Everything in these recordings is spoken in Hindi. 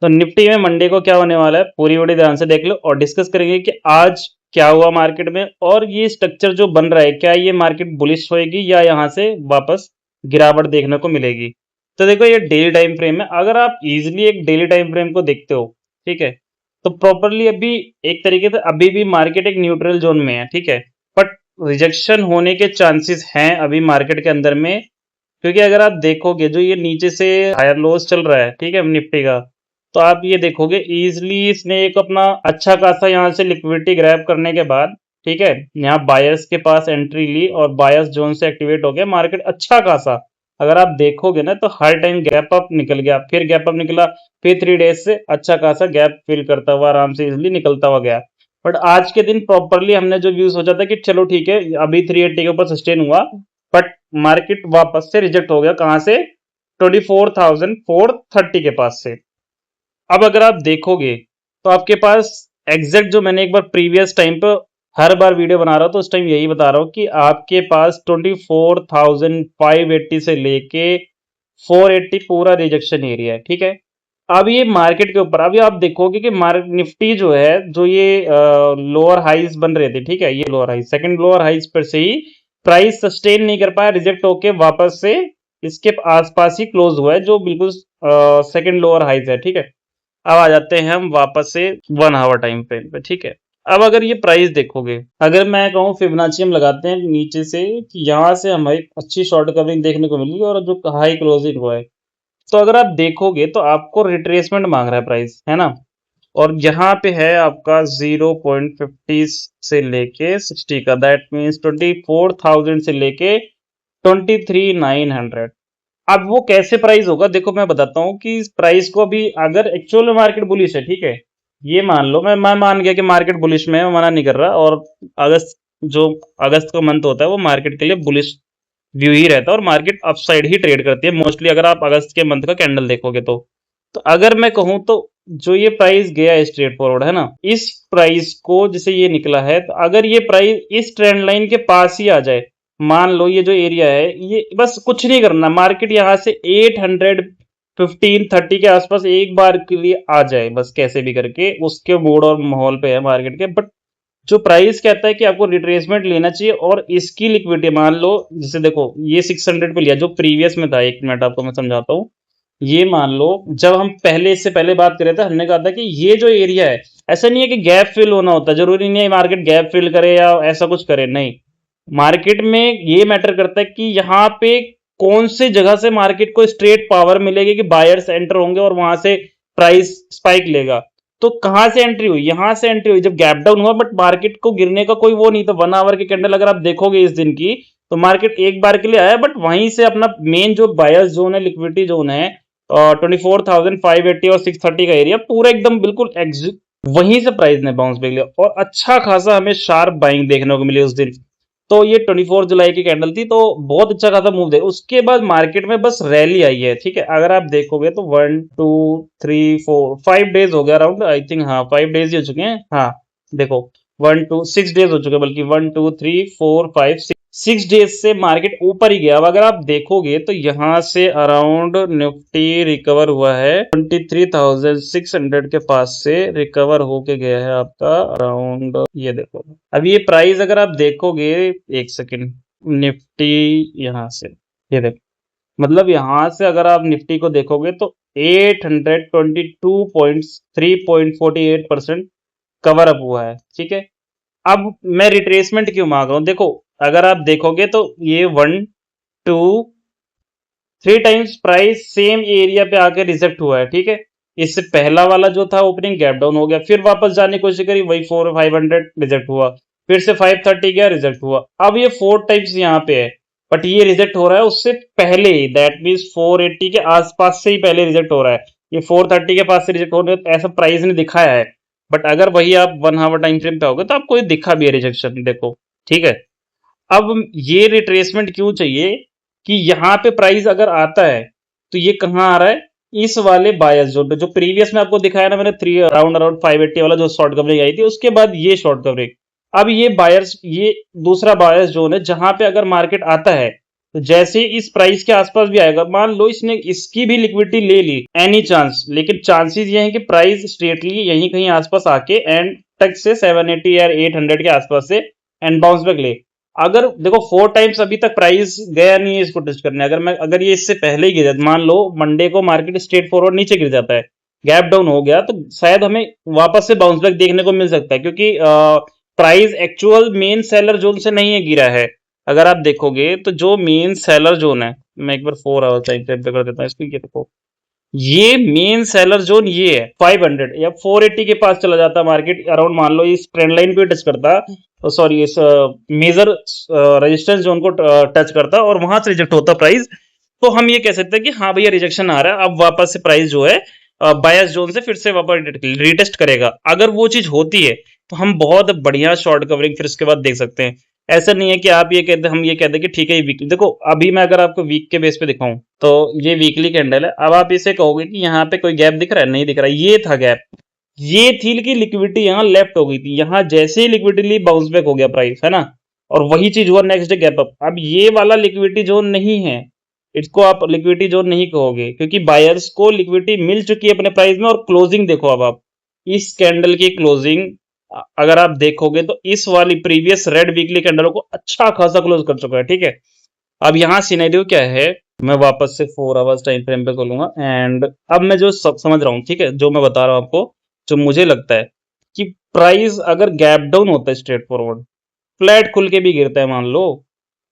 तो निफ्टी में मंडे को क्या होने वाला है, पूरी वीडियो ध्यान से देख लो और डिस्कस करेंगे कि आज क्या हुआ मार्केट में और ये स्ट्रक्चर जो बन रहा है, क्या ये मार्केट बुलिश होएगी या यहाँ से वापस गिरावट देखने को मिलेगी। तो देखो ये डेली टाइम फ्रेम है, अगर आप इजीली एक डेली टाइम फ्रेम को देखते हो, ठीक है, तो प्रॉपरली अभी एक तरीके से अभी भी मार्केट एक न्यूट्रल जोन में है, ठीक है, बट रिजेक्शन होने के चांसेस हैं अभी मार्केट के अंदर में, क्योंकि अगर आप देखोगे जो ये नीचे से हायर लोस चल रहा है, ठीक है, निफ्टी का, तो आप ये देखोगे इजिली इसने एक अपना अच्छा खासा यहाँ से लिक्विडिटी ग्रैब करने के बाद, ठीक है, यहाँ बायर्स के पास एंट्री ली और बायर्स जोन से एक्टिवेट हो गया मार्केट अच्छा खासा। अगर आप देखोगे ना तो हर टाइम गैप अप निकल गया, फिर गैप अप निकला, फिर 3 डेज से अच्छा खासा गैप फिल करता हुआ आराम से इजिली निकलता हुआ गया। बट आज के दिन प्रॉपरली हमने जो व्यू सोचा था कि चलो ठीक है अभी 380 के ऊपर सस्टेन हुआ, बट मार्केट वापस से रिजेक्ट हो गया, कहां से, 24,430 के पास से। अब अगर आप देखोगे तो आपके पास एग्जैक्ट जो मैंने एक बार प्रीवियस टाइम पे हर बार वीडियो बना रहा हूं तो उस टाइम यही बता रहा हूं कि आपके पास 24,580 से लेके 480 पूरा रिजेक्शन एरिया है, ठीक है। अब ये मार्केट के ऊपर अभी आप देखोगे कि निफ्टी जो है, जो ये लोअर हाइज बन रहे थे, ठीक है, ये lower highs second lower highs पर से ही प्राइस सस्टेन नहीं कर पाया, रिजेक्ट होके वापस से इसके आसपास ही क्लोज हुआ है, जो बिल्कुल सेकंड लोअर हाइज है, ठीक है। अब आ जाते हैं हम वापस से 1 आवर टाइम फ्रेम पे, ठीक है। अब अगर ये प्राइस देखोगे, अगर मैं कहूँ फिबोनाची हम लगाते हैं नीचे से कि यहाँ से हमें अच्छी शॉर्ट कवरिंग देखने को मिली और जो हाई क्लोजिंग हुआ है, तो अगर आप देखोगे तो आपको रिट्रेसमेंट मांग रहा है प्राइस, है ना, और यहाँ पे है आपका 0.50 से लेके 60 का, दैट मीन्स 24,000 से लेके 23,900। अब वो कैसे प्राइस होगा, देखो मैं बताता हूँ कि इस प्राइस को अभी अगर एक्चुअल में मार्केट बुलिश है, ठीक है, ये मान लो मैं मान गया कि मार्केट बुलिश में है, मैं मना नहीं कर रहा, और अगस्त जो अगस्त का मंथ होता है वो मार्केट के लिए बुलिश व्यू ही रहता है और मार्केट अपसाइड ही ट्रेड करती है मोस्टली, अगर आप अगस्त के मंथ का कैंडल देखोगे तो अगर मैं कहूं तो जो ये प्राइस गया है स्ट्रेट फॉरवर्ड, है ना, इस प्राइस को जैसे ये निकला है, तो अगर ये प्राइस इस ट्रेंड लाइन के पास ही आ जाए, मान लो ये जो एरिया है, ये बस कुछ नहीं करना, मार्केट यहाँ से 815-30 के आसपास एक बार के लिए आ जाए, बस कैसे भी करके, उसके मूड और माहौल पे है मार्केट के। बट जो प्राइस कहता है कि आपको रिट्रेसमेंट लेना चाहिए और इसकी लिक्विडिटी मान लो, जैसे देखो ये 600 पे लिया जो प्रीवियस में था, 1 मिनट आपको मैं समझाता हूँ। ये मान लो जब हम पहले इससे पहले बात कर रहे थे, हमने कहा था कि ये जो एरिया है, ऐसा नहीं है कि गैप फिल होना होता, जरूरी नहीं है मार्केट गैप फिल करे या ऐसा कुछ करे, नहीं, मार्केट में ये मैटर करता है कि यहाँ पे कौन से जगह से मार्केट को स्ट्रेट पावर मिलेगी कि बायर्स एंटर होंगे और वहां से प्राइस स्पाइक लेगा। तो कहां से एंट्री हुई, यहां से एंट्री हुई जब गैप डाउन हुआ, बट मार्केट को गिरने का कोई वो नहीं था। 1 आवर की कैंडल अगर आप देखोगे इस दिन की, तो मार्केट एक बार के लिए आया, बट वहीं से अपना मेन जो बायर्स जोन है, लिक्विडिटी जोन है, 24,580 और 630 का एरिया पूरा एकदम बिल्कुल वहीं से प्राइस ने बाउंस बैक लिया और अच्छा खासा हमें शार्प बाइंग देखने को मिली उस दिन। तो ये 24 जुलाई की कैंडल थी, तो बहुत अच्छा खासा मूव दे, उसके बाद मार्केट में बस रैली आई है, ठीक है। अगर आप देखोगे तो 1 2 3 4 5 डेज हो गया अराउंड, आई थिंक, हाँ 5 डेज ही हो चुके हैं, हाँ देखो 1 2 6 डेज हो चुके हैं, बल्कि 1 2 3 4 5 6 डेज से मार्केट ऊपर ही गया। अब अगर आप देखोगे तो यहाँ से अराउंड निफ्टी रिकवर हुआ है 23,600 के पास से, रिकवर होके गया है आपका अराउंड, ये देखो। अब ये प्राइस अगर आप देखोगे, एक सेकंड, निफ्टी यहाँ से, ये देखो, मतलब यहाँ से अगर आप निफ्टी को देखोगे तो 822 पॉइंट्स 3.48% कवर अप हुआ है, ठीक है। अब मैं रिट्रेसमेंट क्यों मांग रहा हूं, देखो अगर आप देखोगे तो ये 1 2 3 टाइम्स प्राइस सेम एरिया पे आके रिजेक्ट हुआ है, ठीक है। इससे पहला वाला जो था ओपनिंग गैप डाउन हो गया, फिर वापस जाने की कोशिश करी, वही 4,500 रिजेक्ट हुआ, फिर से 530 गया, रिजेक्ट हुआ, अब ये 4 टाइम्स यहाँ पे है, बट ये रिजेक्ट हो रहा है उससे पहले, दैट मीन्स 480 के आसपास से ही पहले रिजेक्ट हो रहा है। ये 430 के पास से रिजेक्ट हो रहा है, ऐसा प्राइस ने दिखाया है, बट अगर वही आप 1 आवर टाइम फ्रेम पे होगे तो आपको ये दिखा भी है रिजेक्शन, देखो, ठीक है। अब ये रिट्रेसमेंट क्यों चाहिए कि यहाँ पे प्राइस अगर आता है तो ये कहाँ आ रहा है, इस वाले बायस जोन पे, जो प्रीवियस में आपको दिखाया ना मैंने, 3 अराउंड 580 वाला जो शॉर्ट कवरिंग आई थी, उसके बाद ये शॉर्ट कवरिंग। अब ये बायर्स, ये दूसरा बायस जोन है जहां पे अगर मार्केट आता है तो जैसे इस प्राइस के आसपास भी आएगा, मान लो इसने इसकी भी लिक्विडिटी ले ली एनी चांस, लेकिन चांसेस ये हैं कि प्राइस स्ट्रेटली यहीं कहीं आसपास आके एंड तक से 780 या 800 के आसपास से एंड बाउंस बैक ले। अगर देखो 4 टाइम्स अभी तक प्राइस गया नहीं है इसको टच करने, अगर ये इससे पहले ही गिर जाता, मान लो मंडे को मार्केट स्ट्रेट फॉरवर्ड नीचे गिर जाता है, गैप डाउन हो गया, तो शायद हमें वापस से बाउंस बैक देखने को मिल सकता है, क्योंकि price actual main seller zone से नहीं है गिरा है। अगर आप देखोगे तो जो मेन सेलर जोन है, मैं एक बार 4 आवर टाइम फ्रेम पे कर देता हूँ इसको, ये देखो ये मेन सेलर जोन ये है 500 या 480 के पास चला जाता मार्केट अराउंड, मान लो इस ट्रेंड लाइन पे टच करता, सॉरी इस मेजर रेजिस्टेंस जोन को टच करता और वहां से रिजेक्ट होता प्राइस, तो हम ये कह सकते हैं कि हाँ भैया रिजेक्शन आ रहा है, अब वापस से प्राइस जो है बायस जोन से फिर से वापस रिटेस्ट करेगा। अगर वो चीज होती है तो हम बहुत बढ़िया शॉर्ट कवरिंग फिर उसके बाद देख सकते हैं। ऐसा नहीं है कि आप ये कहते, हम ये कहते हैं कि ठीक है ये वीकली, देखो अभी मैं अगर आपको वीक के बेस पे दिखाऊं तो ये वीकली कैंडल है। अब आप इसे कहोगे कि यहाँ पे कोई गैप दिख रहा है, नहीं दिख रहा, ये था गैप, ये थी कि लिक्विडिटी यहाँ लेफ्ट हो गई थी, यहाँ जैसे ही लिक्विडिटी ली बाउंस बैक हो गया प्राइस, है ना, और वही चीज हुआ नेक्स्ट डे गैप अप। अब ये वाला लिक्विडिटी जोन नहीं है, इसको आप लिक्विडिटी जोन नहीं कहोगे, क्योंकि बायर्स को लिक्विडिटी मिल चुकी है अपने प्राइस में। और क्लोजिंग देखो, अब आप इस कैंडल की क्लोजिंग अगर आप देखोगे तो इस वाली प्रीवियस रेड वीकली कैंडलों को अच्छा खासा क्लोज कर चुका है, ठीक है। अब यहाँ सिनेरियो क्या है, मैं वापस से 4 आवर्स टाइम फ्रेम पे खोलूंगा एंड अब मैं जो सब समझ रहा हूँ, ठीक है, जो मैं बता रहा हूँ आपको, जो मुझे लगता है कि प्राइस अगर गैप डाउन होता है स्ट्रेट फॉरवर्ड, फ्लैट खुल के भी गिरता है मान लो,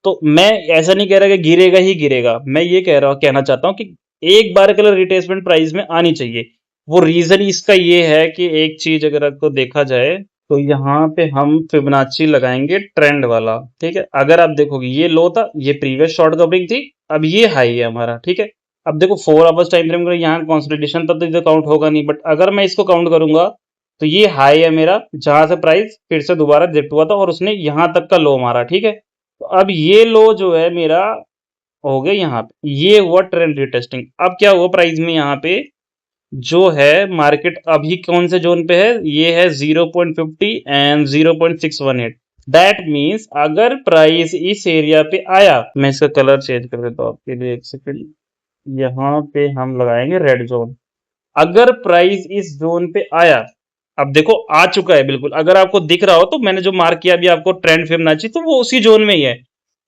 तो मैं ऐसा नहीं कह रहा कि गिरेगा ही गिरेगा, मैं ये कहना चाहता हूँ कि एक बार कलर रिट्रेसमेंट प्राइस में आनी चाहिए। वो रीजन इसका ये है कि एक चीज अगर आपको देखा जाए तो यहाँ पे हम फिबोनाची लगाएंगे ट्रेंड वाला, ठीक है। अगर आप देखोगे ये लो था, ये प्रीवियस शॉर्ट कवरिंग थी, अब ये हाई है हमारा, ठीक है। अब देखो 4 आवर्स टाइम फ्रेम में यहाँ कंसोलिडेशन तब तो इधर काउंट होगा नहीं, बट अगर मैं इसको काउंट करूंगा तो ये हाई है मेरा, जहां से प्राइस फिर से दोबारा रिजेक्ट हुआ था और उसने यहाँ तक का लो मारा, ठीक है। तो अब ये लो जो है मेरा हो गया यहाँ पे, ये हुआ ट्रेंड रिटेस्टिंग। अब क्या हुआ प्राइस में, यहाँ पे जो है मार्केट अभी कौन से जोन पे है, ये है 0.50 एंड 0.618। दैट मीन्स अगर प्राइस इस एरिया पे आया, मैं इसका कलर चेंज कर देता हूँ आपके लिए, एक सेकंड, यहाँ पे हम लगाएंगे रेड जोन। अगर प्राइस इस जोन पे आया, अब देखो आ चुका है बिल्कुल, अगर आपको दिख रहा हो तो मैंने जो मार्क किया अभी आपको ट्रेंड फिबोनाची, तो वो उसी जोन में ही है।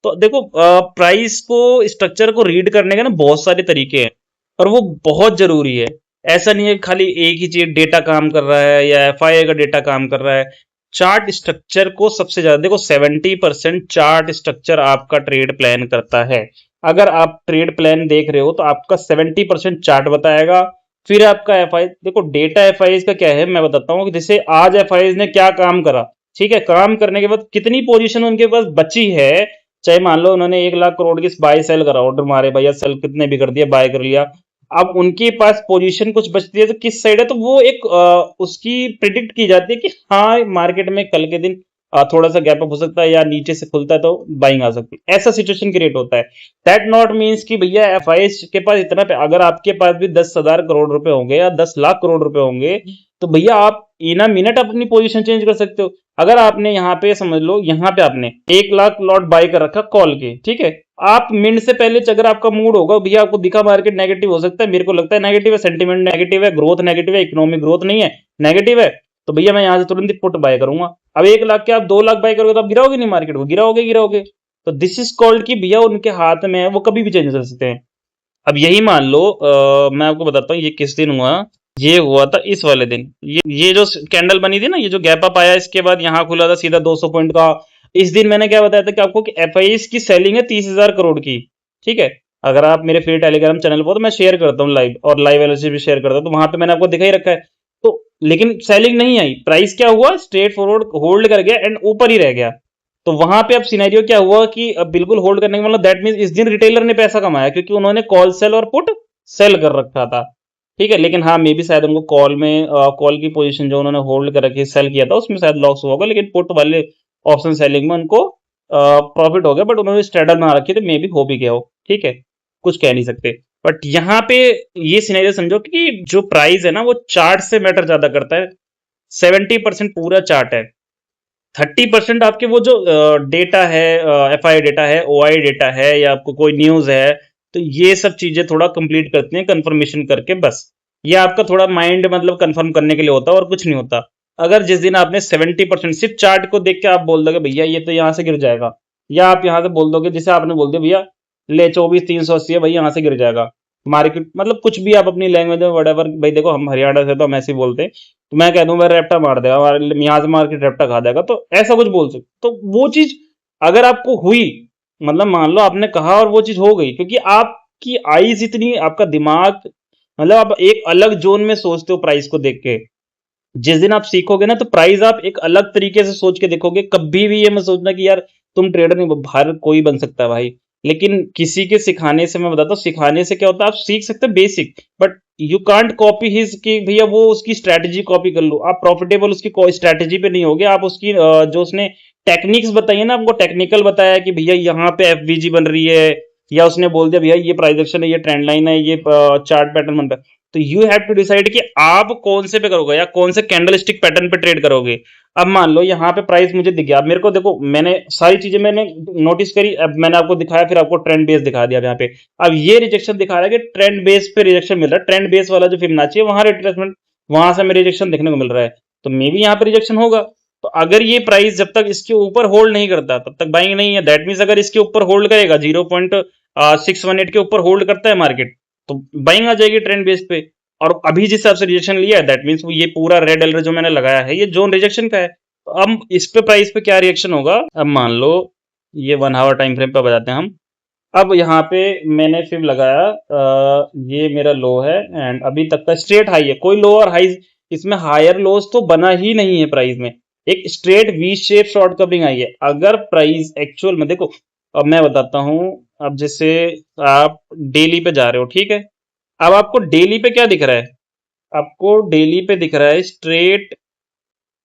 तो देखो प्राइस को, स्ट्रक्चर को रीड करने के ना बहुत सारे तरीके हैं और वो बहुत जरूरी है। ऐसा नहीं है खाली एक ही चीज डेटा काम कर रहा है या एफआईआई का डेटा काम कर रहा है। चार्ट स्ट्रक्चर को सबसे ज्यादा देखो, 70% चार्ट स्ट्रक्चर आपका ट्रेड प्लान करता है। अगर आप ट्रेड प्लान देख रहे हो तो आपका 70% चार्ट बताएगा, फिर आपका एफआई। देखो डेटा एफआईज का क्या है मैं बताता हूँ, जैसे आज एफआईज ने क्या काम करा, ठीक है, काम करने के बाद कितनी पोजीशन उनके पास बची है, चाहे मान लो उन्होंने 1 लाख करोड़ की बाय सेल करा, ऑर्डर मारे भैया, सेल कितने भी कर दिया, बाय कर लिया, अब उनके पास पोजीशन कुछ बचती है तो किस साइड है, तो वो एक उसकी प्रिडिक्ट की जाती है कि हाँ मार्केट में कल के दिन थोड़ा सा गैप अप हो सकता है या नीचे से खुलता है तो बाइंग आ सकती है, ऐसा सिचुएशन क्रिएट होता है। दैट नॉट मीन्स कि भैया एफआईएस के पास इतना अगर आपके पास भी 10,000 करोड़ रुपए होंगे या 10 लाख करोड़ रुपए होंगे, तो भैया आप इन अ मिनट अपनी पोजीशन चेंज कर सकते हो। अगर आपने यहाँ पे समझ लो, यहाँ पे आपने 1 लाख लॉट बाय कर रखा कॉल के, ठीक है, आप मिनट से पहले अगर आपका मूड होगा भैया, आपको दिखा मार्केट नेगेटिव हो सकता है, मेरे को लगता है नेगेटिव है, सेंटीमेंट नेगेटिव है, ग्रोथ नेगेटिव है, इकोनॉमिक ग्रोथ नहीं है, नेगेटिव है, तो भैया मैं यहाँ से तुरंत पुट बाय करूंगा। अब 1 लाख के आप 2 लाख बाय करोगे तो आप गिराओगे नहीं मार्केट को, गिराओगे। तो दिस इज कॉल्ड कि भैया उनके हाथ में है, वो कभी भी चेंज कर सकते हैं। अब यही मान लो मैं आपको बताता हूँ ये किस दिन हुआ, ये हुआ था इस वाले दिन, ये जो कैंडल बनी थी ना, ये जो गैप अप आया इसके बाद यहाँ खुला था सीधा 200 पॉइंट का। इस दिन मैंने क्या बताया था कि आपको कि एफआईएस की सेलिंग है 30,000 करोड़ की, ठीक है। अगर आप मेरे फ्री टेलीग्राम चैनल पर, तो मैं शेयर करता हूँ लाइव, और लाइव एनालिसिस भी शेयर करता हूँ, तो वहां पे मैंने आपको दिखा ही रखा है। तो लेकिन सेलिंग नहीं आई, प्राइस क्या हुआ, स्ट्रेट फॉरवर्ड होल्ड कर गया एंड ऊपर ही रह गया। तो वहां पे अब सिनेरियो क्या हुआ कि अब बिल्कुल होल्ड करने का मतलब दैट मींस इस दिन रिटेलर ने पैसा कमाया, क्योंकि उन्होंने कॉल सेल और पुट सेल कर रखा था, ठीक है। लेकिन हाँ मे भी शायद उनको कॉल में कॉल की पोजीशन जो उन्होंने होल्ड कर रखी सेल किया था उसमें शायद लॉस हुआ होगा, लेकिन पुट वाले ऑप्शन सेलिंग में उनको प्रॉफिट हो गया, बट उन्होंने स्ट्रेडल बना रखी थी, मे भी हो भी गया हो, ठीक है, कुछ कह नहीं सकते। बट यहाँ पे ये सिनेरियो समझो कि जो प्राइस है ना वो चार्ट से मैटर ज्यादा करता है, 70% पूरा चार्ट है। 30% आपके वो जो डेटा है, एफआई डेटा है, ओआई डेटा है, या आपको कोई न्यूज है, तो ये सब चीजें थोड़ा कंप्लीट करते हैं कंफर्मेशन करके बस। ये आपका थोड़ा माइंड मतलब कंफर्म करने के लिए होता है और कुछ नहीं होता। अगर जिस दिन आपने 70% सिर्फ चार्ट को देख के आप बोल दोगे भैया ये तो यहाँ से गिर जाएगा, या आप यहाँ से बोल दोगे जैसे आपने बोल दिया भैया ले 24,380 है भाई यहाँ से गिर जाएगा मार्केट, मतलब कुछ भी आप अपनी लैंग्वेज में वटेवर, भाई देखो हम हरियाणा से तो हम ऐसे ही बोलते हैं, तो मैं कह दूं मैं रेप्टा मार देगा यहाँ से मार्केट रेप्टा खा जाएगा, तो ऐसा कुछ बोल सकते। तो वो चीज अगर आपको हुई, मतलब मान लो आपने कहा और वो चीज हो गई, क्योंकि आपकी आईज इतनी, आपका दिमाग, मतलब आप एक अलग जोन में सोचते हो प्राइस को देख के। जिस दिन आप सीखोगे ना तो प्राइस आप एक अलग तरीके से सोच के देखोगे। कभी भी ये मत सोचना कि यार तुम ट्रेडर नहीं, बाहर कोई बन सकता है भाई, लेकिन किसी के सिखाने से, मैं बताता हूँ सिखाने से क्या होता है, आप सीख सकते हैं basic, but you can't copy his कि भैया वो उसकी स्ट्रैटेजी कॉपी कर लो। आप प्रॉफिटेबल उसकी कोई स्ट्रैटेजी पे नहीं होगे, आप उसकी जो उसने टेक्निक्स बताई है ना, आपको टेक्निकल बताया कि भैया यहाँ पे एफवीजी बन रही है, या उसने बोल दिया भैया ये प्राइस एक्शन है, ये ट्रेंड लाइन है, ये चार्ट पैटर्न बन रहा है, तो यू हैव टू डिसाइड कि आप कौन से पे करोगे या कौन से कैंडल स्टिक पैटर्न पे ट्रेड करोगे। अब मान लो यहाँ पे प्राइस मुझे दिख गया, अब मेरे को देखो मैंने सारी चीजें मैंने नोटिस करी, अब मैंने आपको दिखाया, फिर आपको ट्रेंड बेस दिखा दिया यहाँ पे। अब ये रिजेक्शन दिखा रहा है कि ट्रेंड बेस पे रिजेक्शन मिल रहा है, ट्रेंड बेस वाला जो फिबोनाची है वहां रिट्रेसमेंट, वहां से हमें रिजेक्शन देखने को मिल रहा है, तो मे भी यहाँ पे रिजेक्शन होगा। तो अगर ये प्राइस जब तक इसके ऊपर होल्ड नहीं करता तब तक बाइंग नहीं है। दैट मीन्स अगर इसके ऊपर होल्ड करेगा 0.618 के ऊपर होल्ड करता है मार्केट, तो बाइंग आ जाएगी ट्रेंड बेस पे। और अभी जिस हिसाब से रिजेक्शन लिया है दैट मीन्स ये पूरा रेड एलर जो मैंने लगाया है ये जोन रिजेक्शन का है। तो अब इस पे प्राइस पे क्या रिएक्शन होगा, अब मान लो ये 1 आवर टाइम फ्रेम पे बताते हैं हम। अब यहाँ पे मैंने फिर लगाया, ये मेरा लो है एंड अभी तक का स्ट्रेट हाई है, कोई लो और हाई इसमें हायर लोस तो बना ही नहीं है प्राइस में, एक straight V shape short covering आई है। अगर प्राइस एक्चुअल में देखो, अब मैं बताता हूं, अब जैसे आप डेली पे जा रहे हो, ठीक है, अब आपको डेली पे क्या दिख रहा है, आपको डेली पे दिख रहा है स्ट्रेट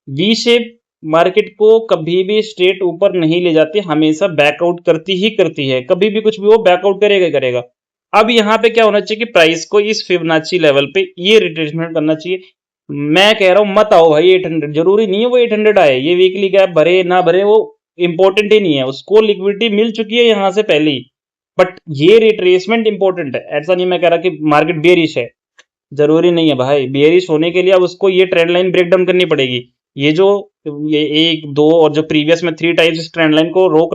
वी शेप। मार्केट को कभी भी स्ट्रेट ऊपर नहीं ले जाती, हमेशा बैकआउट करती ही करती है, कभी भी कुछ भी वो बैकआउट करेगा ही करेगा। अब यहाँ पे क्या होना चाहिए कि प्राइस को इस फिबोनाची लेवल पे ये रिट्रेसमेंट करना चाहिए। मैं कह रहा हूं मत आओ भाई 800, जरूरी नहीं है वो 800 आए, ये वीकली गैप भरे ना भरे वो इंपॉर्टेंट ही नहीं है, उसको लिक्विडिटी मिल चुकी है यहाँ से पहले ही। बट ये रिट्रेसमेंट इंपॉर्टेंट है, ऐसा नहीं मैं कह रहा कि मार्केट बेरिश है, जरूरी नहीं है भाई। बेयरिश होने के लिए अब उसको ये ट्रेंड लाइन ब्रेक डाउन करनी पड़ेगी। ये जो ये एक दो और जो प्रीवियस में 3 टाइम्स इस ट्रेंड लाइन को रोक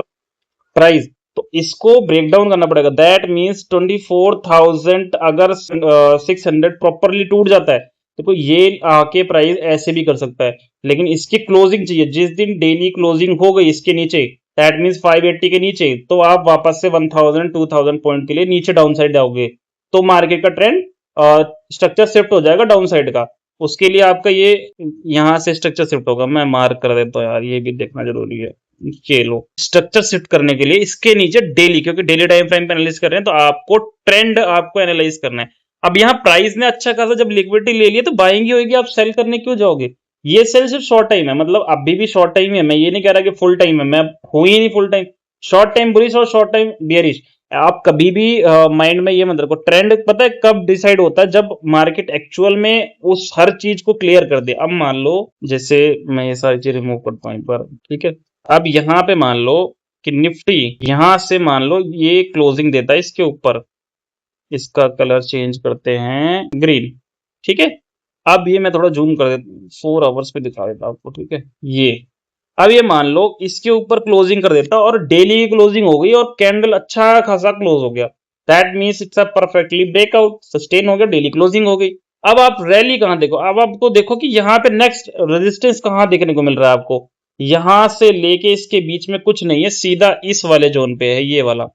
प्राइस, तो इसको ब्रेक डाउन करना पड़ेगा। दैट मीन्स 24,000 अगर 600 प्रॉपरली टूट जाता है तो ये आके प्राइस ऐसे भी कर सकता है, लेकिन इसकी क्लोजिंग चाहिए। जिस दिन डेली क्लोजिंग हो गई इसके नीचे, दैट मीन्स 580 के नीचे, तो आप वापस से 1000 2000 पॉइंट के लिए नीचे डाउन साइड आओगे, तो मार्केट का ट्रेंड स्ट्रक्चर शिफ्ट हो जाएगा डाउन साइड का। उसके लिए आपका ये यहाँ से स्ट्रक्चर शिफ्ट होगा, मैं मार्क कर देता हूँ यार, ये भी देखना जरूरी है। चलो स्ट्रक्चर शिफ्ट करने के लिए इसके नीचे डेली, क्योंकि डेली टाइम फ्रेम पे एनालाइज कर रहे हैं तो आपको ट्रेंड आपको एनालाइज करना है। अब यहाँ प्राइस ने अच्छा खासा जब लिक्विडिटी ले लिया तो बाइंग ही होगी, आप सेल करने क्यों जाओगे। ये सेल सिर्फ शॉर्ट टाइम है, मतलब अभी भी शॉर्ट टाइम है, मैं ये नहीं कह रहा कि फुल टाइम है, मैं हूं ही नहीं full time. Short time bullish और शॉर्ट टाइम बियरिश। आप कभी भी माइंड में ये मत रखो, ट्रेंड पता है कब डिसाइड होता है, जब मार्केट एक्चुअल में उस हर चीज को क्लियर कर दे। अब मान लो जैसे मैं ये सारी चीज रिमूव करता हूं एक बार, ठीक है। अब यहाँ पे मान लो कि निफ्टी यहां से मान लो ये क्लोजिंग देता है इसके ऊपर, इसका कलर चेंज करते हैं ग्रीन, ठीक है। अब ये मैं थोड़ा जूम कर देता 4 आवर्स पे दिखा देता हूं आपको, ठीक है। ये अब ये मान लो इसके ऊपर क्लोजिंग कर देता और डेली की क्लोजिंग हो गई और कैंडल अच्छा खासा क्लोज हो गया, that means it's a perfectly breakout, sustain हो गया, डेली क्लोजिंग हो गई। अब आप रैली कहां देखो, अब आपको देखो कि यहाँ पे नेक्स्ट रेजिस्टेंस कहां देखने को मिल रहा है आपको, यहां से लेके इसके बीच में कुछ नहीं है, सीधा इस वाले जोन पे है, ये वाला,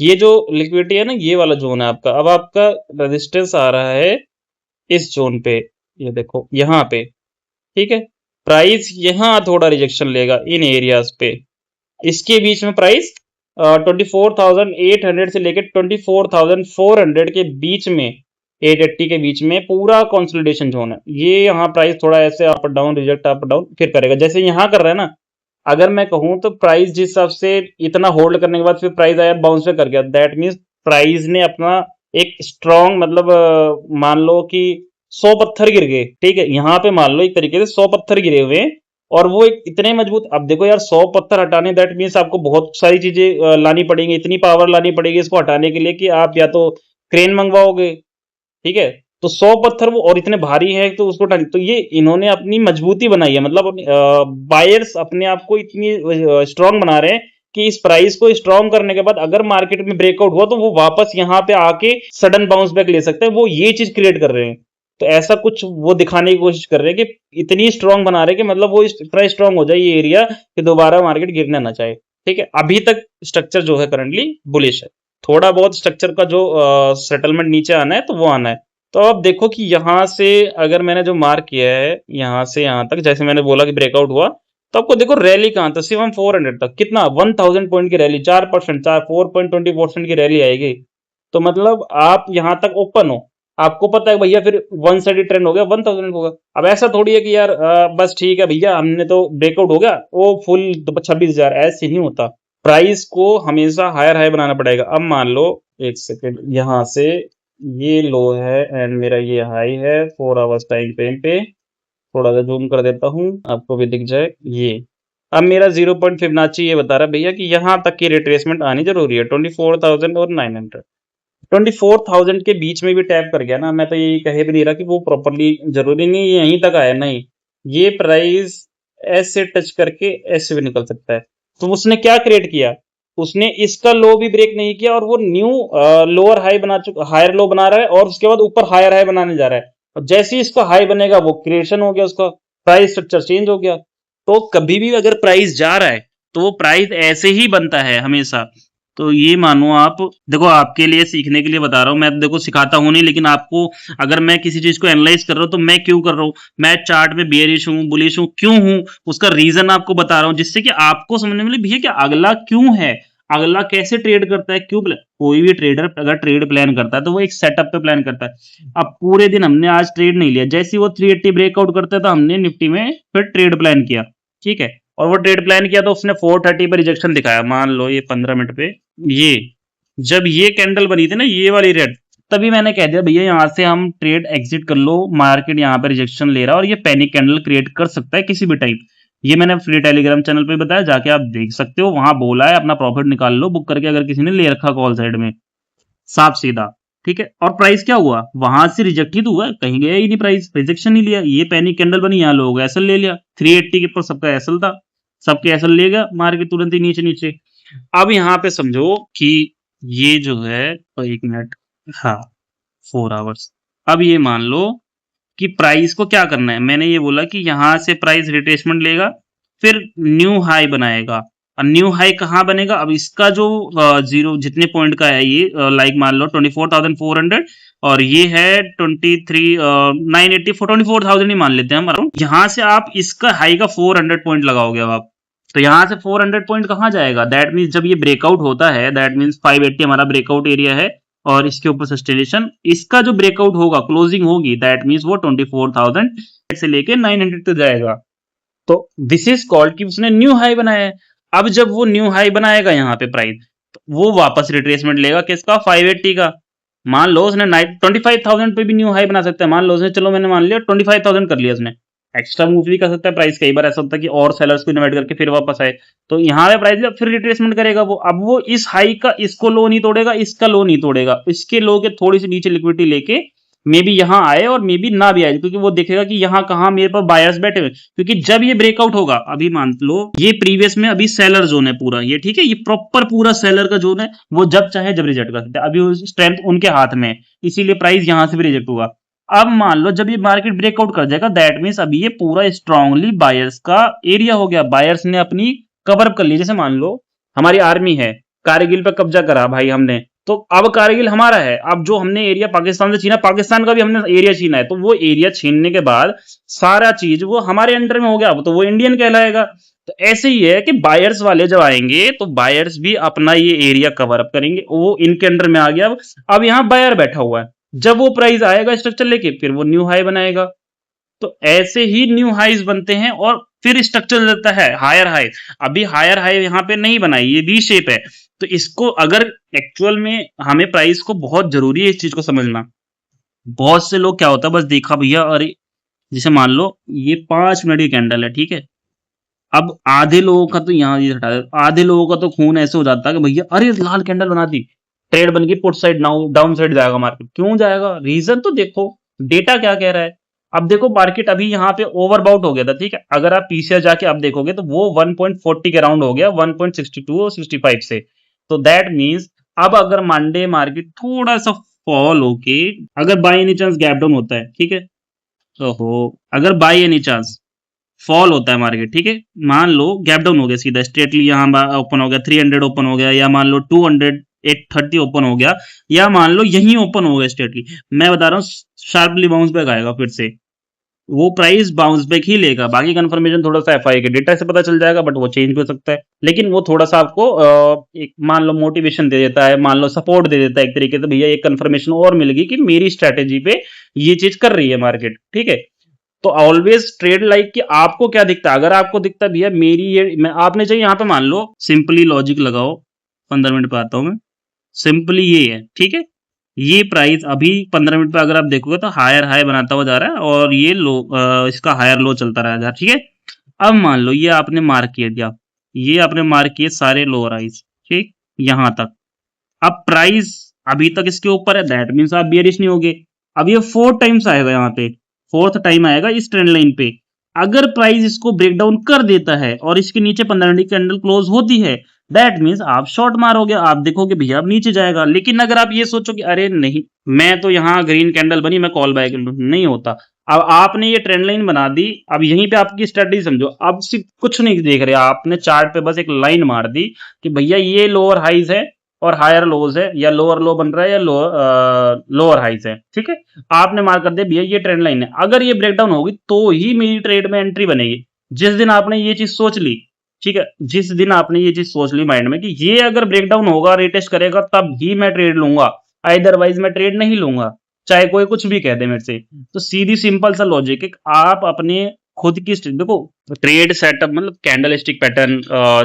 ये जो लिक्विडिटी है ना ये वाला जोन है आपका। अब आपका रेजिस्टेंस आ रहा है इस जोन पे, ये देखो यहाँ पे, ठीक है। प्राइस यहाँ थोड़ा रिजेक्शन लेगा इन एरियाज पे, इसके बीच में प्राइस 24,800 से लेकर 24,400 के बीच में, 880 के बीच में पूरा कंसोलिडेशन जोन है। ये यहाँ प्राइस थोड़ा ऐसे up down reject up down फिर करेगा, जैसे यहाँ कर रहा है ना। अगर मैं कहूँ तो प्राइस जिस हिसाब से इतना होल्ड करने के बाद फिर प्राइस आया बाउंस पे कर गया, दैट मीन्स प्राइस ने अपना एक स्ट्रॉन्ग, मतलब मान लो कि 100 पत्थर गिर गए, ठीक है। यहाँ पे मान लो एक तरीके से 100 पत्थर गिरे हुए हैं, और वो एक इतने मजबूत, अब देखो यार 100 पत्थर हटाने, दैट मीन्स आपको बहुत सारी चीजें लानी पड़ेंगी, इतनी पावर लानी पड़ेगी इसको हटाने के लिए कि आप या तो क्रेन मंगवाओगे, ठीक है। तो 100 पत्थर वो और इतने भारी हैं तो उसको उठाने, तो ये इन्होंने अपनी मजबूती बनाई है, मतलब बायर्स अपने आप को इतनी स्ट्रांग बना रहे हैं कि इस प्राइस को स्ट्रांग करने के बाद अगर मार्केट में ब्रेकआउट हुआ तो वो वापस यहाँ पे आके सडन बाउंस बैक ले सकते हैं, वो ये चीज क्रिएट कर रहे हैं। तो ऐसा कुछ वो दिखाने की कोशिश कर रहे हैं कि इतनी स्ट्रांग बना रहे हैं कि मतलब वो इतना स्ट्रांग हो जाए ये एरिया कि दोबारा मार्केट गिरना ना चाहे, ठीक है। अभी तक स्ट्रक्चर जो है करंटली बुलिश है, थोड़ा बहुत स्ट्रक्चर का जो सेटलमेंट नीचे आना है तो वो आना है। तो अब देखो कि यहाँ से अगर मैंने जो मार्क किया है यहाँ से यहाँ तक, जैसे मैंने बोला कि ब्रेकआउट हुआ, तो आपको देखो रैली कहाँ तक, सिर्फ हम 400 तक, कितना 1000 पॉइंट की रैली, 4%, 4.20% की रैली आएगी। तो मतलब आप यहाँ तक ओपन हो, आपको पता है भैया फिर वन साइड ट्रेंड हो गया, 1000 होगा। अब ऐसा थोड़ी है कि यार बस ठीक है भैया हमने तो ब्रेकआउट हो गया वो फुल 26,000, ऐसे नहीं होता। प्राइस को हमेशा हायर हाई बनाना पड़ेगा। अब मान लो, एक सेकेंड, यहाँ से ये लो है एंड मेरा ये हाई है 4 आवर्स टाइम फ्रेम पे, थोड़ा सा जूम कर देता हूँ आपको भी दिख जाए ये। अब मेरा 0 पॉइंट फिबोनाची ये बता रहा है भैया कि यहाँ तक की रिट्रेसमेंट आनी जरूरी है, 24,000 और 900, 24,000 के बीच में भी टैप कर गया ना, मैं तो ये कह भी नहीं रहा कि वो प्रॉपरली, जरूरी नहीं यहीं तक आया, नहीं, ये प्राइस ऐसे टच करके ऐसे भी निकल सकता है। तो उसने क्या क्रिएट किया, उसने इसका लो भी ब्रेक नहीं किया और वो न्यू लोअर हाई बना चुका, हायर लो बना रहा है और उसके बाद ऊपर हायर हाई बनाने जा रहा है। और जैसे ही इसका हाई बनेगा वो क्रिएशन हो गया, उसका प्राइस स्ट्रक्चर चेंज हो गया। तो कभी भी अगर प्राइस जा रहा है तो वो प्राइस ऐसे ही बनता है हमेशा। तो ये मानो आप, देखो आपके लिए सीखने के लिए बता रहा हूँ, मैं देखो सिखाता हूँ नहीं, लेकिन आपको अगर मैं किसी चीज को एनालाइज कर रहा हूँ तो मैं क्यों कर रहा हूँ, मैं चार्ट में बेयरिश हूँ बुलिश हूँ क्यों हूँ, उसका रीजन आपको बता रहा हूँ, जिससे कि आपको समझने में भैया कि अगला क्यों है, अगला कैसे ट्रेड करता है, क्यों कोई भी ट्रेडर अगर ट्रेड प्लान करता है तो वो एक सेटअप पे प्लान करता है। अब पूरे दिन हमने आज ट्रेड नहीं लिया, जैसे ही वो 380 ब्रेकआउट करता है तो हमने निफ्टी में फिर ट्रेड प्लान किया, ठीक है, और वो ट्रेड प्लान किया तो उसने 430 पर रिजेक्शन दिखाया, मान लो ये 15 मिनट पे, ये जब ये कैंडल बनी थी ना ये वाली रेड, तभी मैंने कह दिया भैया यहाँ से हम ट्रेड एग्जिट कर लो, मार्केट यहाँ पे रिजेक्शन ले रहा है और ये पैनिक कैंडल क्रिएट कर सकता है किसी भी टाइम। ये मैंने फ्री टेलीग्राम चैनल पे बताया, जाके आप देख सकते हो, वहां बोला है, अपना प्रॉफिट निकाल लो बुक करके अगर किसी ने ले रखा कॉल साइड में, साफ सीधा, ठीक है। और प्राइस क्या हुआ, वहां से रिजेक्ट ही तो हुआ, कहीं गया ही नहीं, प्राइस रिजेक्शन ही लिया, ये पैनिक कैंडल बनी, यहाँ लोग एसल ले लिया, 380 के ऊपर सबका एसल था, सबके एसल ले गया, मार्केट तुरंत ही नीचे नीचे। अब यहाँ पे समझो कि ये जो है, एक मिनट, हाँ 4 आवर्स, अब ये मान लो कि प्राइस को क्या करना है, मैंने ये बोला कि यहां से प्राइस रिट्रेसमेंट लेगा फिर न्यू हाई बनाएगा, और न्यू हाई कहाँ बनेगा, अब इसका जो जीरो जितने पॉइंट का है ये, लाइक मान लो 24,400 और ये है 980 24,000 ही मान लेते हैं हम अराउंड, यहाँ से आप इसका हाई का 400 पॉइंट लगाओगे अब आप, तो यहाँ से 400 पॉइंट कहाँ जाएगा, दैट मीन्स जब ये ब्रेकआउट होता है, दैट मीन्स 580 हमारा ब्रेकआउट एरिया है और इसके ऊपर सस्टेनेशन, इसका जो ब्रेकआउट होगा, क्लोजिंग होगी, दैट मीन्स वो 24,000 से लेके 900 तक जाएगा। तो दिस इज कॉल्ड कि उसने न्यू हाई बनाया है। अब जब वो न्यू हाई बनाएगा यहाँ पे प्राइस, तो वो वापस रिट्रेसमेंट लेगा किसका, 580 का। मान लो उसने 25,000 पे भी न्यू हाई बना सकता है, मान लो उसने, चलो मैंने मान लिया 25,000 कर लिया उसने, एक्स्ट्रा मूव भी कर सकता है प्राइस, कई बार ऐसा होता है कि और सेलर्स को इन्वाइट करके फिर वापस आए, तो यहाँ पे प्राइस फिर रिट्रेसमेंट करेगा वो। अब वो इस हाई का इसको लो नहीं तोड़ेगा, इसका लो नहीं तोड़ेगा, इसके लो के थोड़ी सी नीचे लिक्विडिटी लेके मे बी यहाँ आए और मे बी ना भी आए, क्योंकि वो देखेगा कि यहाँ कहाँ मेरे पास बायर्स बैठे हुए, क्योंकि जब ये ब्रेकआउट होगा, अभी मान लो ये प्रीवियस में अभी सेलर जोन है पूरा ये, ठीक है, ये प्रॉपर पूरा सेलर का जोन है, वो जब चाहे जब रिजेक्ट कर सकते हैं, अभी स्ट्रेंथ उनके हाथ में, इसीलिए प्राइस यहाँ से भी रिजेक्ट हुआ। अब मान लो जब ये मार्केट ब्रेकआउट कर जाएगा, दैट मीन्स अभी ये पूरा स्ट्रांगली बायर्स का एरिया हो गया, बायर्स ने अपनी कवर अप कर ली। जैसे मान लो हमारी आर्मी है, कारगिल पे कब्जा करा भाई हमने, तो अब कारगिल हमारा है, अब जो हमने एरिया पाकिस्तान से छीना, पाकिस्तान का भी हमने एरिया छीना है, तो वो एरिया छीनने के बाद सारा चीज वो हमारे अंडर में हो गया, तो वो इंडियन कहलाएगा। तो ऐसे ही है कि बायर्स वाले जब आएंगे तो बायर्स भी अपना ये एरिया कवर अप करेंगे, वो इनके अंडर में आ गया। अब यहाँ बायर बैठा हुआ है, जब वो प्राइस आएगा स्ट्रक्चर लेके फिर वो न्यू हाई बनाएगा, तो ऐसे ही न्यू हाईज बनते हैं और फिर स्ट्रक्चर देता है हायर हाई। अभी हायर हाई यहाँ पे नहीं बनाई, ये बी शेप है, तो इसको अगर एक्चुअल में हमें प्राइस को बहुत जरूरी है इस चीज को समझना। बहुत से लोग क्या होता है बस देखा भैया, अरे जैसे मान लो ये 5 मिनट की कैंडल है, ठीक है, अब आधे लोगों का तो यहाँ ये हटा दे, आधे लोगों का तो खून ऐसे हो जाता है कि भैया अरे लाल कैंडल बना दी, ट्रेड बन गई put side, now down side जाएगा मार्केट। क्यों जाएगा? रीजन तो देखो, डेटा क्या कह रहा है। अब देखो मार्केट अभी यहाँ पे ओवरबाउट हो गया था, ठीक है, अगर आप पीछे जाके आप देखोगे तो वो 1.40 के राउंड हो गया 1.62 और 65 से। तो दैट मीन्स अब अगर मंडे मार्केट थोड़ा सा फॉल होके अगर by any chance gap down होता है, ठीक है, ओहो, अगर बाई एनी चांस फॉल होता है मार्केट, ठीक है, मान लो गैप डाउन हो गया सीधा स्ट्रेटली, यहाँ ओपन हो गया 300 ओपन हो गया, या मान लो 200 830 ओपन हो गया, या मान लो यही ओपन हो गया स्ट्रेटली, मैं बता रहा हूँ शार्पली बाउंस बैक आएगा फिर से, वो प्राइस बाउंस बैक ही लेगा। बाकी कंफर्मेशन थोड़ा सा एफआई के डेटा से पता चल जाएगा, बट वो चेंज भी हो सकता है, लेकिन वो थोड़ा सा आपको एक मान लो मोटिवेशन दे देता है, मान लो सपोर्ट दे देता है एक तरीके से, भैया एक कंफर्मेशन और मिल गई कि मेरी स्ट्रेटेजी पे ये चीज कर रही है मार्केट, ठीक है। तो ऑलवेज ट्रेड लाइक कि आपको क्या दिखता है, अगर आपको दिखता है भैया मेरी ये मैं आपने चाहिए यहाँ पे मान लो सिंपली लॉजिक लगाओ, 15 मिनट पे आता हूं मैं, सिंपली ये है, ठीक है, ये प्राइस अभी 15 मिनट पे अगर आप देखोगे तो हायर हाई बनाता हुआ जा रहा है और ये लो इसका हायर लो चलता रहा है, ठीक है। अब मान लो ये आपने मार्क किया दिया, ये आपने मार्क किए सारे लोअर हाइज, ठीक, यहां तक। अब प्राइस अभी तक इसके ऊपर है, दैट मीन्स आप बियरिश नहीं होगे। अब ये 4 टाइम्स आएगा, यहाँ पे 4th टाइम आएगा इस ट्रेंड लाइन पे। अगर प्राइस इसको ब्रेक डाउन कर देता है और इसके नीचे 15 मिनट की कैंडल क्लोज होती है, दैट मीन्स आप शॉर्ट मारोगे, आप देखोगे भैया अब नीचे जाएगा। लेकिन अगर आप ये सोचो कि अरे नहीं, मैं तो यहाँ ग्रीन कैंडल बनी, मैं कॉल बाय कर लूं, नहीं होता। अब आपने ये ट्रेंड लाइन बना दी, अब यहीं पे आपकी स्ट्रेटजी समझो, अब सिर्फ कुछ नहीं देख रहे आपने चार्ट पे, बस एक लाइन मार दी कि भैया ये लोअर हाइज है और हायर लोज है, या लोअर लो बन रहा है या लोअर हाइज है, ठीक है। आपने मार्क कर दिया भैया ये ट्रेंड लाइन है, अगर ये ब्रेकडाउन होगी तो ही मेरी ट्रेड में एंट्री बनेगी। जिस दिन आपने ये चीज सोच ली, ठीक है, जिस दिन आपने ये चीज सोच ली माइंड में कि ये अगर ब्रेकडाउन होगा, रिटेस्ट करेगा, तब ही मैं ट्रेड लूंगा, अदरवाइज मैं ट्रेड नहीं लूंगा, चाहे कोई कुछ भी कह दे मेरे से। तो सीधी सिंपल सा लॉजिक है, आप अपने खुद की देखो, ट्रेड सेटअप मतलब candle stick pattern,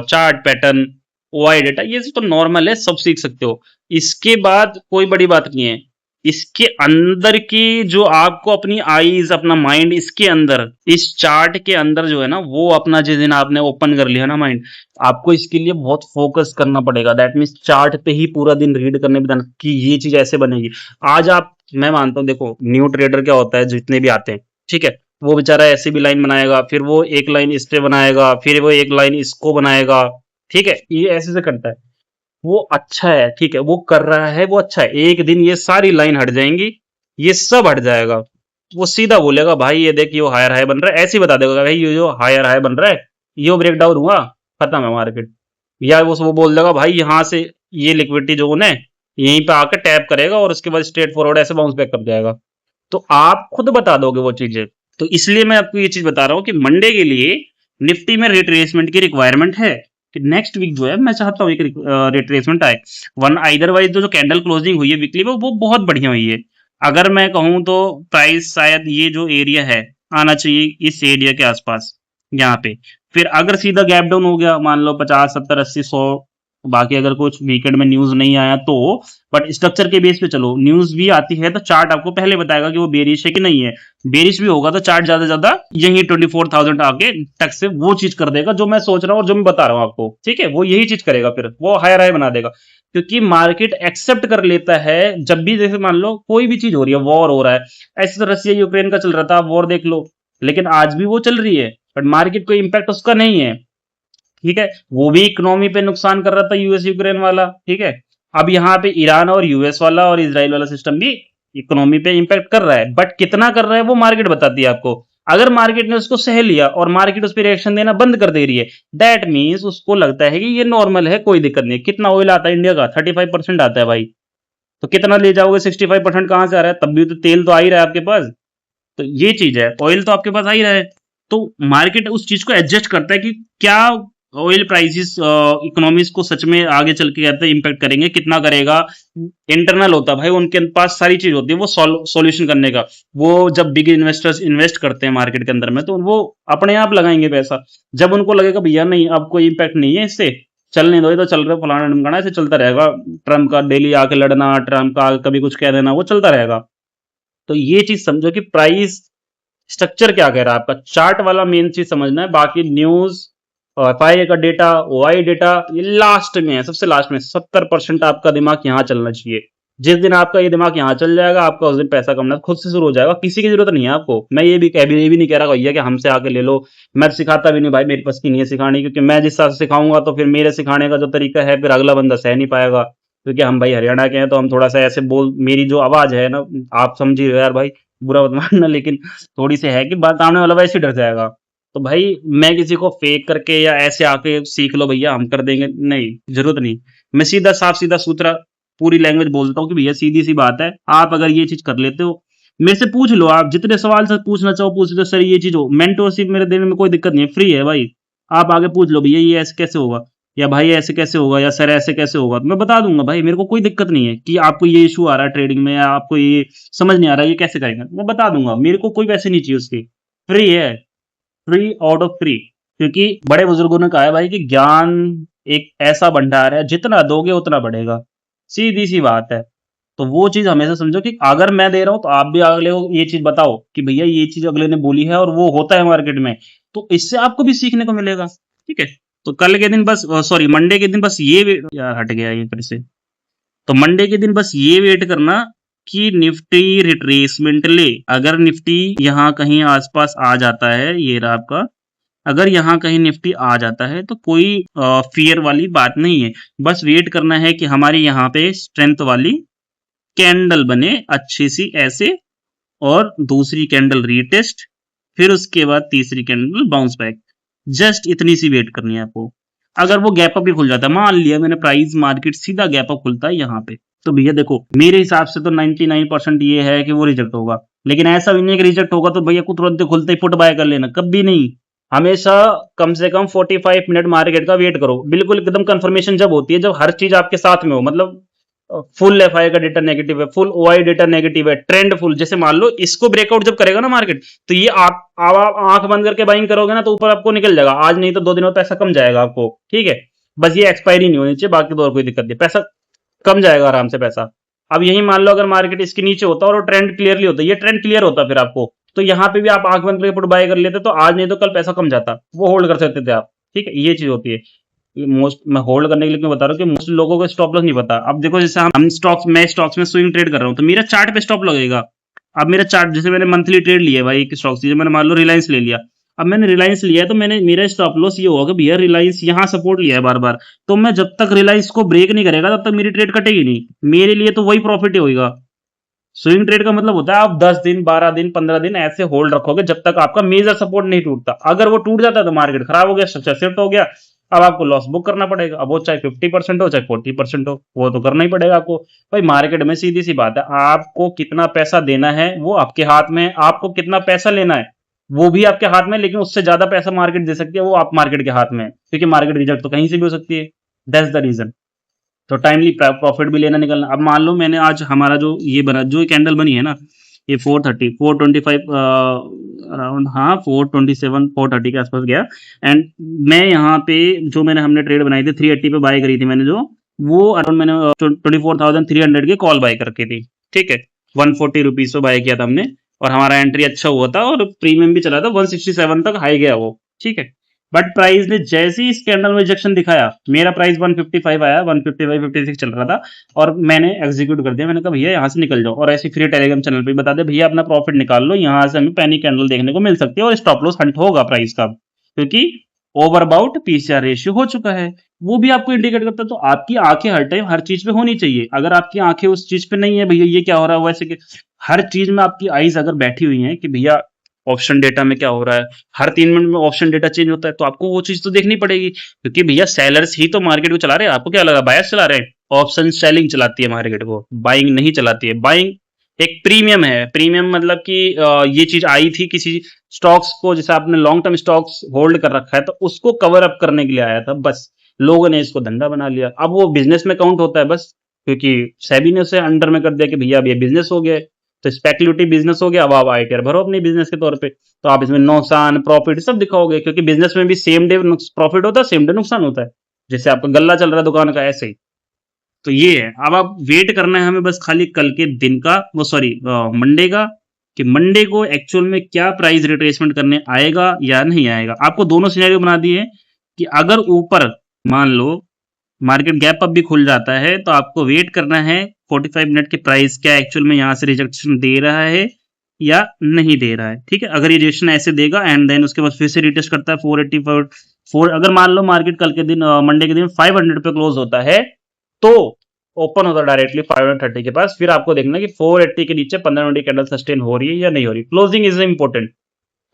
chart pattern, OI data, ये तो नॉर्मल है, सब सीख सकते हो। इसके बाद कोई बड़ी बात नहीं है, इसके अंदर की जो आपको अपनी आईज, अपना माइंड इसके अंदर, इस चार्ट के अंदर जो है ना, वो अपना जिस दिन आपने ओपन कर लिया ना माइंड, आपको इसके लिए बहुत फोकस करना पड़ेगा। दैट मीन्स चार्ट पे ही पूरा दिन रीड करने पे देना कि ये चीज ऐसे बनेगी। आज आप, मैं मानता हूँ, देखो न्यू ट्रेडर क्या होता है, जितने भी आते हैं, ठीक है, वो बेचारा ऐसे भी लाइन बनाएगा, फिर वो एक लाइन इस पे बनाएगा, फिर वो एक लाइन इसको बनाएगा, ठीक है, ये ऐसे से करता है। वो अच्छा है, ठीक है, वो कर रहा है, वो अच्छा है, एक दिन ये सारी लाइन हट जाएंगी, ये सब हट जाएगा, वो सीधा बोलेगा भाई ये देख ये हायर हाई बन रहा है, ऐसे ही बता देगा भाई ये जो हायर हाई बन रहा है ये ब्रेक डाउन हुआ, खत्म है मार्केट। या वो बोल देगा भाई यहाँ से ये लिक्विडिटी जोन है, यहीं पे आकर टैप करेगा और उसके बाद स्ट्रेट फॉरवर्ड ऐसे बाउंस बैक कर जाएगा। तो आप खुद बता दोगे वो चीजें। तो इसलिए मैं आपको ये चीज बता रहा हूँ कि मंडे के लिए निफ्टी में रिट्रेसमेंट की रिक्वायरमेंट है, कि नेक्स्ट वीक जो है मैं चाहता हूँ एक रिट्रेसमेंट आए। वन अदरवाइज जो कैंडल क्लोजिंग हुई है वीकली वो बहुत बढ़िया हुई है। अगर मैं कहूँ तो प्राइस शायद ये जो एरिया है आना चाहिए इस एरिया के आसपास, यहाँ पे। फिर अगर सीधा गैप डाउन हो गया, मान लो 50 70 80 100, बाकी अगर कुछ वीकेंड में न्यूज नहीं आया तो, बट स्ट्रक्चर के बेस पे चलो, न्यूज भी आती है तो चार्ट आपको पहले बताएगा कि वो बेरिश है कि नहीं है। बेरिश भी होगा तो चार्ट ज्यादा ज्यादा यही 24,000 आके टक से वो चीज कर देगा जो मैं सोच रहा हूँ और जो मैं बता रहा हूँ आपको, ठीक है, वो यही चीज करेगा, फिर वो हायर हाई बना देगा। क्योंकि मार्केट एक्सेप्ट कर लेता है जब भी, जैसे मान लो कोई भी चीज हो रही है, वॉर हो रहा है, ऐसे तो रसिया यूक्रेन का चल रहा था, वॉर देख लो, लेकिन आज भी वो चल रही है, बट मार्केट को इम्पैक्ट उसका नहीं है, ठीक है। वो भी इकोनॉमी पे नुकसान कर रहा था यूएस यूक्रेन वाला, ठीक है। अब यहाँ पे ईरान और यूएस वाला और इसराइल वाला सिस्टम भी इकोनॉमी पे इंपैक्ट कर रहा है, बट कितना कर रहा है वो मार्केट बताती है आपको। अगर मार्केट ने उसको सह लिया और मार्केट उस पर रिएक्शन देना बंद कर दे रही है, दैट मीन्स उसको लगता है कि ये नॉर्मल है, कोई दिक्कत नहीं। कितना ऑयल आता है इंडिया का? 35% आता है भाई, तो कितना ले जाओगे? 65% कहां से आ रहा है? तब भी तो तेल तो आ ही रहा है आपके पास। तो ये चीज है, ऑयल तो आपके पास आ ही रहा है। तो मार्केट उस चीज को एडजस्ट करता है कि क्या ऑयल प्राइसेस इकोनॉमीज को सच में आगे चल के कहते हैं इम्पैक्ट करेंगे, कितना करेगा। इंटरनल होता है भाई, उनके पास सारी चीज होती है वो सॉल्यूशन करने का। वो जब बिग इन्वेस्टर्स इन्वेस्ट करते हैं मार्केट के अंदर में, तो वो अपने आप लगाएंगे पैसा। जब उनको लगेगा भैया नहीं अब कोई इम्पैक्ट नहीं है इससे, चलने दो, ये तो चल रहा है फलाना ढमकाना, ऐसे चलता रहेगा। ट्रम्प का डेली आके लड़ना, ट्रम्प का कभी कुछ कह देना, वो चलता रहेगा। तो ये चीज समझो कि प्राइस स्ट्रक्चर क्या कह रहा है आपका, चार्ट वाला मेन चीज समझना है, बाकी न्यूज एफआईए का डेटा, ओआई डेटा, ये लास्ट में है, सबसे लास्ट में। 70% आपका दिमाग यहाँ चलना चाहिए। जिस दिन आपका ये दिमाग यहाँ चल जाएगा, आपका उस दिन पैसा कमाना खुद से शुरू हो जाएगा, किसी की जरूरत नहीं है आपको। मैं ये भी नहीं कह रहा भैया कि हमसे आके ले लो, मैं सिखाता भी नहीं भाई, मेरे पास की नहीं है सिखानी, क्योंकि मैं जिस हिसाब से सिखाऊंगा तो फिर मेरे सिखाने का जो तरीका है फिर अगला बंदा सह नहीं पाएगा, क्योंकि हम भाई हरियाणा के हैं, तो हम थोड़ा सा ऐसे बोल, मेरी जो आवाज है ना, आप समझ ही रहे हो यार भाई, बुरा मत मानना, लेकिन थोड़ी सी है कि बात सामने वाला वैसे ही डर जाएगा। तो भाई मैं किसी को फेक करके या ऐसे आके सीख लो भैया हम कर देंगे, नहीं, जरूरत नहीं। मैं सीधा साफ सीधा सूत्रा पूरी लैंग्वेज बोलता हूँ कि भैया सीधी सी बात है, आप अगर ये चीज कर लेते हो, मेरे से पूछ लो, आप जितने सवाल से पूछना चाहो पूछ लो, सर ये चीज हो, मेंटोरशिप मेरे देने में कोई दिक्कत नहीं है, फ्री है भाई। आप आगे पूछ लो भैया ये ऐसे कैसे होगा, या भाई ऐसे कैसे होगा, या सर ऐसे कैसे होगा, तो मैं बता दूंगा भाई, मेरे को कोई दिक्कत नहीं है कि आपको ये इशू आ रहा है ट्रेडिंग में, या आपको ये समझ नहीं आ रहा है ये कैसे करेंगे, मैं बता दूंगा, मेरे को कोई पैसे नहीं चाहिए उसके, फ्री है, फ्री आउट ऑफ फ्री। क्योंकि बड़े बुजुर्गों ने कहा है भाई कि ज्ञान एक ऐसा भंडार है, जितना दोगे उतना बढ़ेगा, सीधी सी बात है। तो वो चीज हमेशा समझो कि अगर मैं दे रहा हूं तो आप भी अगले को ये चीज बताओ कि भैया ये चीज अगले ने बोली है और वो होता है मार्केट में, तो इससे आपको भी सीखने को मिलेगा। ठीक है, तो कल के दिन बस, सॉरी मंडे के दिन बस ये यार हट गया ये फिर से। तो मंडे के दिन बस ये वेट करना कि निफ्टी रिट्रेसमेंट ले। अगर निफ्टी यहाँ कहीं आसपास आ जाता है, ये रहा आपका, अगर यहाँ कहीं निफ्टी आ जाता है तो कोई फियर वाली बात नहीं है, बस वेट करना है कि हमारी यहाँ पे स्ट्रेंथ वाली कैंडल बने अच्छी सी ऐसे, और दूसरी कैंडल रीटेस्ट, फिर उसके बाद तीसरी कैंडल बाउंस बैक। जस्ट इतनी सी वेट करनी है आपको। अगर वो गैप अप भी खुल जाता है, मान लिया मैंने प्राइस मार्केट सीधा गैप अप खुलता है यहाँ पे, तो भैया देखो मेरे हिसाब से तो 99% ये है कि वो रिजेक्ट होगा, लेकिन ऐसा भी नहीं कि रिजेक्ट होगा तो भैया को तुरंत खुलते ही फुट बाय कर लेना, कभी नहीं। हमेशा कम से कम 45 मिनट मार्केट का वेट करो, बिल्कुल एकदम कंफर्मेशन जब होती है, जब हर चीज आपके साथ में हो, मतलब फुल एफआई का डेटा नेगेटिव है, फुल ओआई डेटा नेगेटिव है, ट्रेंड फुल, जैसे मान लो इसको ब्रेकआउट जब करेगा ना मार्केट, तो ये आप आंख बंद करके बाइंग करोगे ना तो ऊपर आपको निकल जाएगा, आज नहीं तो 2 दिनों में पैसा कम जाएगा आपको। ठीक है, बस ये एक्सपायरी नहीं होनी चाहिए, बाकी तो और कोई दिक्कत नहीं, पैसा कम जाएगा आराम से पैसा। अब यही मान लो अगर मार्केट इसके नीचे होता और ट्रेंड क्लियरली होता, ये ट्रेंड क्लियर होता फिर आपको, तो यहाँ पे भी आप आंख बंद करके पुट बाय कर लेते, तो आज नहीं तो कल पैसा कम जाता, वो होल्ड कर सकते थे आप। ठीक है, ये चीज होती है। मोस्ट मैं होल्ड करने के लिए क्यों बता रहा हूँ कि मोस्ट लोगों को स्टॉप लॉस नहीं पता। अब देखो जैसे हम स्टॉक्स, मैं स्टॉक्स में स्विंग ट्रेड कर रहा हूँ तो मेरा चार्ट पे स्टॉप लगेगा। अब मेरा चार्ट, जैसे मैंने मंथली ट्रेड लिया है भाई एक स्टॉक से, मैंने मान लो रिलायंस ले लिया, अब मैंने रिलायंस लिया है तो मैंने, मेरा स्टॉप लॉस ये होगा कि भैया रिलायंस यहाँ सपोर्ट लिया है बार बार, तो मैं जब तक रिलायंस को ब्रेक नहीं करेगा तब तक मेरी ट्रेड कटेगी नहीं, मेरे लिए तो वही प्रॉफिट ही होगा। स्विंग ट्रेड का मतलब होता है आप 10 दिन 12 दिन 15 दिन ऐसे होल्ड रखोगे जब तक आपका मेजर सपोर्ट नहीं टूटता। अगर वो टूट जाता है तो मार्केट खराब हो गया, स्ट्रक्चर शिफ्ट हो गया, अब आपको लॉस बुक करना पड़ेगा। अब वो चाहे 50% हो चाहे 40% हो, वो तो करना ही पड़ेगा आपको। भाई मार्केट में सीधी सी बात है, आपको कितना पैसा देना है वो आपके हाथ में है, आपको कितना पैसा लेना है वो भी आपके हाथ में है, लेकिन उससे ज्यादा पैसा मार्केट दे सकती है, वो आप मार्केट के हाथ में है, क्योंकि मार्केट रिजल्ट तो कहीं से भी हो सकती है। That's the reason. तो टाइमली प्रॉफिट भी लेना निकलना। अब मान लो मैंने आज हमारा जो ये बना, जो कैंडल बनी है ना, ये 430 425 अराउंड, हाँ 427 430 के आसपास गया, एंड मैं यहाँ पे जो हमने ट्रेड बनाई थी 380 पे बाय करी थी मैंने, जो वो अराउंड मैंने 24,300 के कॉल बाय करके थी। ठीक है, 140 रुपीज पे बाय किया था हमने, और हमारा एंट्री अच्छा हुआ था और प्रीमियम भी चला था, 167 तक हाई गया वो। ठीक है, बट प्राइस ने जैसे ही स्कैंडल में रिजेक्शन दिखाया, मेरा प्राइस 155 आया, 155 56 चल रहा था, और मैंने एग्जीक्यूट कर दिया। मैंने कहा भैया यहाँ से निकल जाओ, और ऐसे फ्री टेलीग्राम चैनल पे बता दे भैया अपना प्रॉफिट निकाल लो, यहाँ से हमें पैनिक कैंडल देखने को मिल सकती है और स्टॉप लॉस हंट होगा प्राइस का, क्योंकि ओवरबाउट पीसीआर रेशियो हो चुका है, वो भी आपको इंडिकेट करता है। तो आपकी आंखें हर टाइम हर चीज पे होनी चाहिए। अगर आपकी आंखें उस चीज पे नहीं है भैया ये क्या हो रहा है, वैसे कि हर चीज में आपकी आईज अगर बैठी हुई है कि भैया ऑप्शन डेटा में क्या हो रहा है, हर 3 मिनट में ऑप्शन डेटा चेंज होता है, तो आपको वो चीज तो देखनी पड़ेगी, क्योंकि भैया सेलर्स ही तो मार्केट को चला रहे हैं। आपको क्या लगा बायर्स चला रहे हैं? ऑप्शन सेलिंग चलाती है मार्केट को, बाइंग नहीं चलाती है। बाइंग एक प्रीमियम है, प्रीमियम मतलब कि ये चीज आई थी किसी स्टॉक्स को, जैसे आपने लॉन्ग टर्म स्टॉक्स होल्ड कर रखा है तो उसको कवर अप करने के लिए आया था, बस लोगों ने इसको धंधा बना लिया। अब वो बिजनेस में काउंट होता है बस, क्योंकि सेबी ने उसे अंडर में कर दिया कि भैया अब ये बिजनेस हो गया है, तो स्पेकुलेटिव बिजनेस हो गया, अब आप आईटीआर भरो अपने बिजनेस के तौर पे, तो आप इसमें नुकसान प्रॉफिट सब दिखाओगे, क्योंकि बिजनेस में भी सेम डे प्रॉफिट होता है, सेम डे नुकसान होता है, जैसे आपका गल्ला चल रहा है दुकान का ऐसे ही। तो ये है, अब आप वेट करना है हमें बस खाली कल के दिन का, वो सॉरी मंडे का, कि मंडे को एक्चुअल में क्या प्राइस रिट्रेसमेंट करने आएगा या नहीं आएगा। आपको दोनों सिनेरियो बना दिए, कि अगर ऊपर मान लो मार्केट गैप अप भी खुल जाता है तो आपको वेट करना है 45 मिनट के प्राइस क्या एक्चुअल में यहाँ से रिजेक्शन दे रहा है या नहीं दे रहा है। ठीक है, अगर ये रिजेक्शन ऐसे देगा एंड देन उसके बाद फिर से रिटेस्ट करता है 484 अगर मान लो मार्केट कल के दिन मंडे के दिन 500 पे क्लोज होता है तो ओपन होता है डायरेक्टली 530 के पास, फिर आपको देखना कि 480 के नीचे 15 मिनट की कैंडल सस्टेन हो रही है या नहीं हो रही। Closing is important.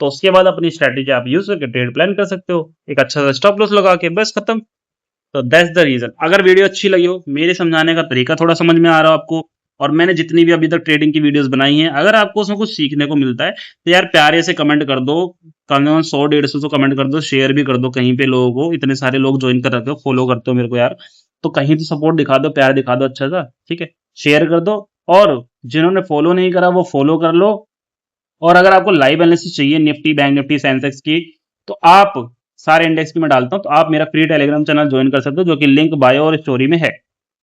तो उसके बाद अपनी स्ट्रेटेजी आप यूज करके ट्रेड प्लान कर सकते हो एक अच्छा सा स्टॉप लॉस लगा के, बस खत्म। तो दैट्स द रीजन। अगर वीडियो अच्छी लगी हो, मेरे समझाने का तरीका थोड़ा समझ में आ रहा हो आपको, और मैंने जितनी भी अभी तक ट्रेडिंग की वीडियोस बनाई हैं अगर आपको उसमें कुछ सीखने को मिलता है तो यार प्यारे से कमेंट कर दो, कम से कम 100-150 तो कमेंट कर दो, शेयर भी कर दो कहीं पे लोगों को, इतने सारे लोग ज्वाइन कर रखे हो, फॉलो करते हो मेरे को यार, तो कहीं तो सपोर्ट दिखा दो, प्यार दिखा दो अच्छा सा। ठीक है, शेयर कर दो, और जिन्होंने फॉलो नहीं करा वो फॉलो कर लो। और अगर आपको लाइव एनालिसिस चाहिए निफ्टी, बैंक निफ्टी, सेंसेक्स की, तो आप सारे इंडेक्स की मैं डालता हूं, तो आप मेरा फ्री टेलीग्राम चैनल ज्वाइन कर सकते हो जो कि लिंक बायो और स्टोरी में है।